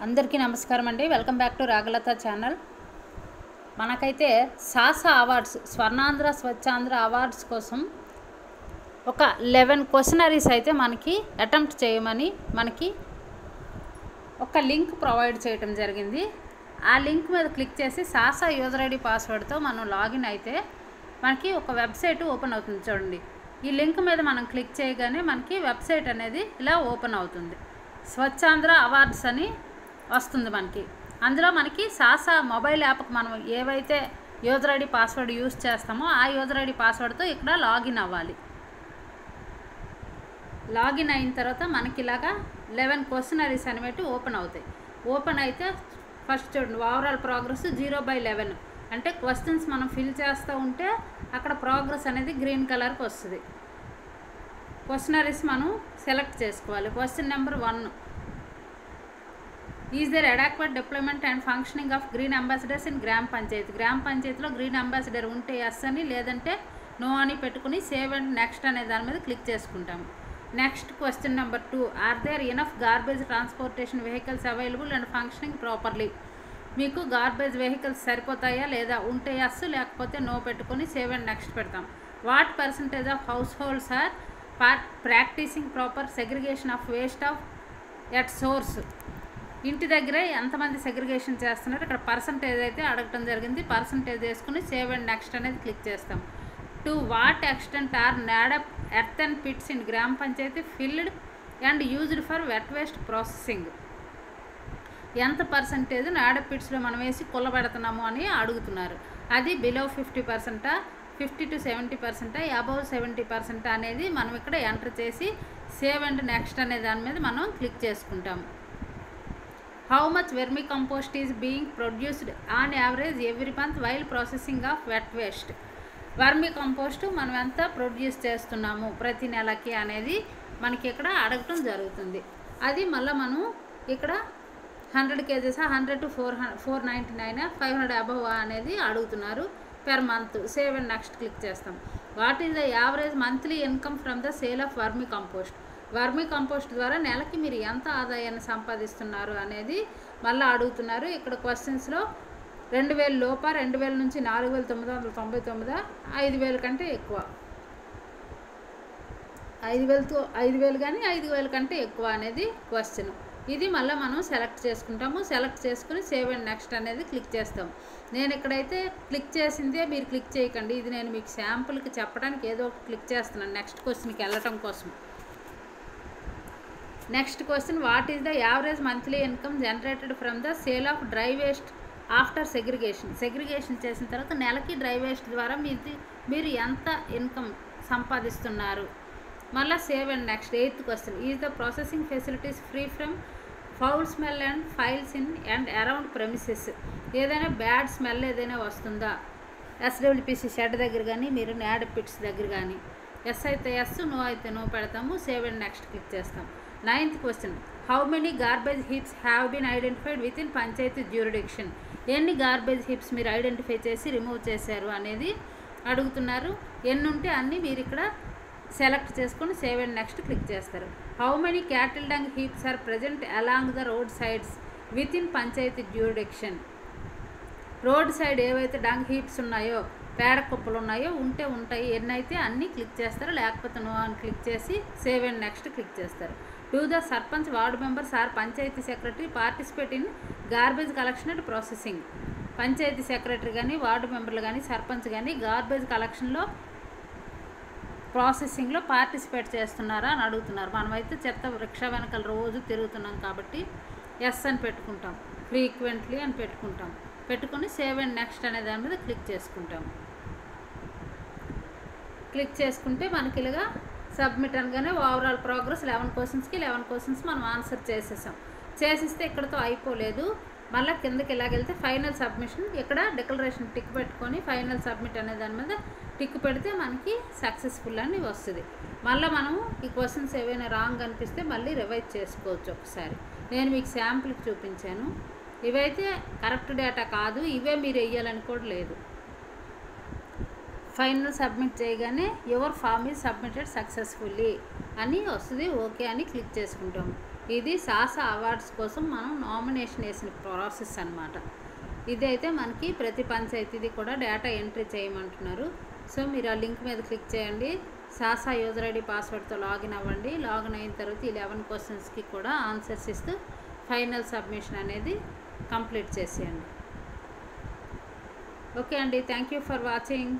అందరికీ నమస్కారం అండి. Welcome back to Ragalatha channel. మనకైతే సాసా అవార్డ్స్, స్వర్ణాంధ్ర స్వచ్ఛాంధ్ర అవార్డ్స్ కోసం ఒక 11 క్వశ్చనరీస్ అయితే మనకి అటెంప్ట్ చేయమని మనకి ఒక లింక్ ప్రొవైడ్ చేయడం జరిగింది. ఆ లింక్ మీద క్లిక్ చేసి సాసా యూజర్ ఐడి పాస్వర్డ్తో మనం లాగిన్ అయితే మనకి ఒక వెబ్సైట్ ఓపెన్ అవుతుంది. చూడండి, ఈ లింక్ మీద మనం క్లిక్ చేయగానే మనకి వెబ్సైట్ అనేది ఇలా ఓపెన్ అవుతుంది. స్వచ్ఛాంధ్ర అవార్డ్స్ అని వస్తుంది మనకి. అందులో మనకి సాసా మొబైల్ యాప్కి మనం ఏవైతే యూజర్ ఐడి పాస్వర్డ్ యూజ్ చేస్తామో ఆ యూజర్ ఐడి పాస్వర్డ్తో ఇక్కడ లాగిన్ అవ్వాలి. లాగిన్ అయిన తర్వాత మనకి ఇలాగా 11 క్వశ్చనరీస్ అనేవి ఓపెన్ అవుతాయి. ఓపెన్ అయితే ఫస్ట్ చూడండి, ఓవరాల్ ప్రోగ్రెస్ 0/11 అంటే క్వశ్చన్స్ మనం ఫిల్ చేస్తూ ఉంటే అక్కడ ప్రోగ్రెస్ అనేది గ్రీన్ కలర్కి వస్తుంది. క్వశ్చనరీస్ మనం సెలెక్ట్ చేసుకోవాలి. Question number 1, is there adequate deployment and functioning of green ambassadors in gram panchayat. గ్రామ పంచాయతీలో గ్రీన్ అంబాసిడర్ ఉంటే ఎస్ అని, లేదంటే నో అని పెట్టుకుని సేవ్ అండ్ నెక్స్ట్ అనే దాని మీద క్లిక్ చేసుకుంటాము. Next question number 2, are there enough garbage transportation vehicles available and functioning properly. మీకు గార్బేజ్ వెహికల్స్ సరిపోతాయా లేదా, ఉంటే ఎస్, లేకపోతే నో పెట్టుకొని సేవ్ అండ్ నెక్స్ట్ పెడతాం. What percentage of household are practicing proper segregation of waste of at source. ఇంటి దగ్గరే ఎంతమంది సెగ్రిగేషన్ చేస్తున్నారు, ఇక్కడ పర్సంటేజ్ అయితే అడగటం జరిగింది. పర్సంటేజ్ వేసుకుని సేవ్ అండ్ నెక్స్ట్ అనేది క్లిక్ చేస్తాం. To what extent are NADEP earth and pits in gram panchayat filled and used for wet waste processing. ఎంత పర్సంటేజ్ నాడప్ పిట్స్లో మనం వేసి కుల్లబెడుతున్నాము అని అడుగుతున్నారు. అది బిలో 50%, 50 to 70%, అబవ్ 70% అనేది మనం ఇక్కడ ఎంటర్ చేసి సేవ్ అండ్ నెక్స్ట్ అనే దాని మీద మనం క్లిక్ చేసుకుంటాము. How much vermicompost is being produced on average every month while processing of wet waste. Vermicompost మనం ఎంత ప్రొడ్యూస్ చేస్తున్నాము ప్రతి నెలకి అనేది మనకి ఇక్కడ అడగటం జరుగుతుంది. అది మళ్ళీ మనం ఇక్కడ 100 kgs, 100 to 499, 500 అబవ్ అనేది అడుగుతున్నారు per month. Save and next click చేస్తాం. What is the average monthly income from the sale of vermicompost. Vermicompost ద్వారా నెలకి మీరు ఎంత ఆదాయాన్ని సంపాదిస్తున్నారు అనేది మళ్ళీ అడుగుతున్నారు. ఇక్కడ క్వశ్చన్స్లో 2000 లోప, 2000 నుంచి 4999, 5000 కంటే ఎక్కువ, 5000 కానీ 5000 కంటే ఎక్కువ అనేది క్వశ్చన్. ఇది మళ్ళీ మనం సెలెక్ట్ చేసుకుంటాము. సెలెక్ట్ చేసుకుని సేవ్ అండ్ నెక్స్ట్ అనేది క్లిక్ చేస్తాం. నేను ఇక్కడైతే క్లిక్ చేసిందే మీరు క్లిక్ చేయకండి. ఇది నేను మీకు శాంపుల్కి చెప్పడానికి ఏదో ఒకటి క్లిక్ చేస్తున్నాను నెక్స్ట్ క్వశ్చన్కి వెళ్ళటం కోసం. Next question, what is the average monthly income generated from the sale of dry waste after segregation. Segregation చేసిన తర్వాత నెలకి డ్రై వేస్ట్ ద్వారా మీరు ఎంత ఇన్కమ్ సంపాదిస్తున్నారు. మళ్ళీ save and next. 8th question, is the processing facilities free from foul smell and files in and around premises. ఏదైనా bad smell ఏదైనా వస్తుందా ఎస్డబ్ల్యూపీసీ షెడ్ దగ్గర కానీ మీరు నాడప్ పిట్స్ దగ్గర కానీ. ఎస్ అయితే ఎస్, నో అయితే నో పెడతాము. సేవ్ అండ్ నెక్స్ట్ క్లిక్ చేస్తాం. 9th question, how many garbage heaps have been identified within panchayat jurisdiction. ఎన్ని గార్బేజ్ హీప్స్ మీరు ఐడెంటిఫై చేసి రిమూవ్ చేశారు అనేది అడుగుతున్నారు. ఎన్ని ఉంటే అన్నీ మీరు ఇక్కడ సెలెక్ట్ చేసుకొని సేవ్ అండ్ నెక్స్ట్ క్లిక్ చేస్తారు. How many cattle dung heaps are present along the road sides within panchayat jurisdiction. Road side ఏవైతే డంగ్ హీప్స్ ఉన్నాయో, పేడ కుప్పలు ఉన్నాయో ఉంటే ఉంటాయి. ఎన్నైతే అన్నీ క్లిక్ చేస్తారు, లేకపోతే నో అని క్లిక్ చేసి సేవ్ అండ్ నెక్స్ట్ క్లిక్ చేస్తారు. To the sarpanch, ward members or panchayat secretary participate in garbage collection and processing. Panchayat secretary కానీ, వార్డు మెంబర్లు కానీ, సర్పంచ్ కానీ గార్బేజ్ కలెక్షన్లో, ప్రాసెసింగ్లో పార్టిసిపేట్ చేస్తున్నారా అని అడుగుతున్నారు. మనమైతే చెత్త రిక్షా వెనకాల రోజు తిరుగుతున్నాం కాబట్టి ఎస్ అని పెట్టుకుంటాం, ఫ్రీక్వెంట్లీ అని పెట్టుకుంటాం. పెట్టుకుని సేవ్ అండ్ నెక్స్ట్ అనే దాని మీద క్లిక్ చేసుకుంటాం. క్లిక్ చేసుకుంటే మనకి ఇలాగా సబ్మిట్ అనగానే ఓవరాల్ ప్రోగ్రెస్ 11 క్వశ్చన్స్కి 11 క్వశ్చన్స్ మనం ఆన్సర్ చేసిస్తే ఇక్కడతో అయిపోలేదు. మళ్ళీ కిందకి ఇలాగెళ్తే ఫైనల్ సబ్మిషన్, ఇక్కడ డిక్లరేషన్ టిక్ పెట్టుకొని ఫైనల్ సబ్మిట్ అనే దాని మీద టిక్ పెడితే మనకి సక్సెస్ఫుల్ అని వస్తుంది. మళ్ళీ మనము ఈ క్వశ్చన్స్ ఏవైనా రాంగ్ అనిపిస్తే మళ్ళీ రివైజ్ చేసుకోవచ్చు ఒకసారి. నేను మీకు శాంపుల్కి చూపించాను. ఇవైతే కరెక్ట్ డేటా కాదు, ఇవే మీరు వేయాలని కూడా లేదు. ఫైనల్ సబ్మిట్ చేయగానే your form is submitted successfully అని వస్తుంది. ఓకే అని క్లిక్ చేసుకుంటాము. ఇది సాసా అవార్డ్స్ కోసం మనం నామినేషన్ వేసిన ప్రాసెస్ అన్నమాట. ఇదైతే మనకి ప్రతి పంచాయతీది కూడా డేటా ఎంట్రీ చేయమంటున్నారు. సో మీరు ఆ లింక్ మీద క్లిక్ చేయండి. సాసా యూజర్ ఐడి పాస్వర్డ్తో లాగిన్ అవ్వండి. లాగిన్ అయిన తర్వాత 11 క్వశ్చన్స్కి కూడా ఆన్సర్స్ ఇస్తూ ఫైనల్ సబ్మిషన్ అనేది కంప్లీట్ చేసేయండి. ఓకే అండి, థ్యాంక్ యూ ఫర్ వాచింగ్.